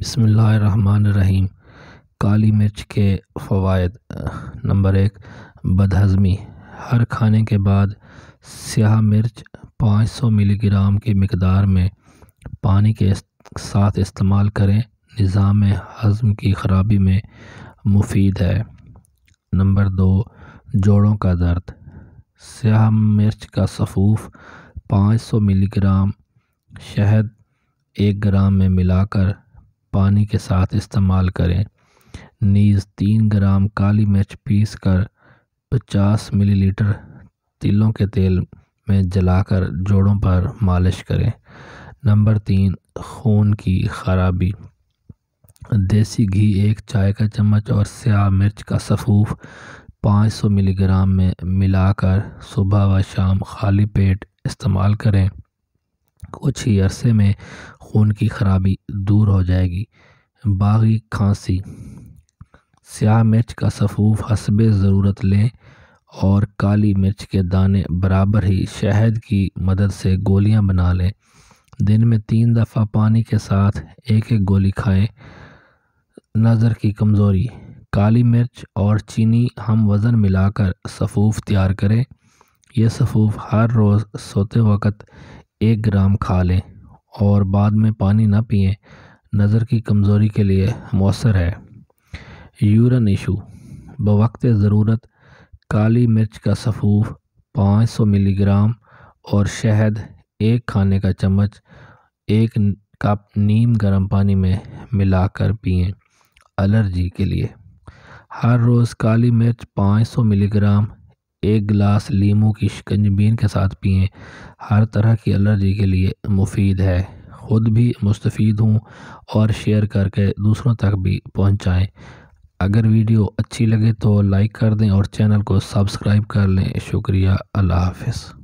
बिस्मिल्लाहिर्रहमानिर्रहीम। काली मिर्च के फ़वाइद। नंबर 1, बदहज़मी। हर खाने के बाद स्याह मिर्च 500 मिलीग्राम की मिकदार में पानी के साथ इस्तेमाल करें। निज़ाम हज़म की ख़राबी में मुफीद है। नंबर 2, जोड़ों का दर्द। स्याह मिर्च का सफ़ूफ 500 मिलीग्राम शहद 1 ग्राम में मिलाकर पानी के साथ इस्तेमाल करें। नीज़ 3 ग्राम काली मिर्च पीस कर 50 मिलीलीटर तिलों के तेल में जलाकर जोड़ों पर मालिश करें। नंबर 3, खून की खराबी। देसी घी 1 चाय का चम्मच और स्याह मिर्च का सफ़ूफ 500 मिलीग्राम में मिलाकर सुबह व शाम खाली पेट इस्तेमाल करें। कुछ ही अरसे में खून की खराबी दूर हो जाएगी। बागी खांसी। स्याह मिर्च का सफ़ूफ हस्बे ज़रूरत लें और काली मिर्च के दाने बराबर ही शहद की मदद से गोलियां बना लें। दिन में 3 दफ़ा पानी के साथ 1-1 गोली खाएं। नज़र की कमज़ोरी। काली मिर्च और चीनी हम वज़न मिलाकर सफ़ूफ तैयार करें। यह सफ़ूफ हर रोज़ सोते वक्त 1 ग्राम खा लें और बाद में पानी ना पिएं। नज़र की कमज़ोरी के लिए मौसर है। Urine issue. बवक्त ज़रूरत काली मिर्च का सफ़ूफ 500 मिलीग्राम और शहद 1 खाने का चम्मच 1 कप नीम गर्म पानी में मिलाकर पिएं। एलर्जी के लिए हर रोज़ काली मिर्च 500 मिलीग्राम 1 गिलास लीमू की शिकंजीबी के साथ पिएं। हर तरह की एलर्जी के लिए मुफीद है। खुद भी मुस्तफ़ीद हूँ और शेयर करके दूसरों तक भी पहुँचाएँ। अगर वीडियो अच्छी लगे तो लाइक कर दें और चैनल को सब्सक्राइब कर लें। शुक्रिया। अल्लाह हाफ़िज़।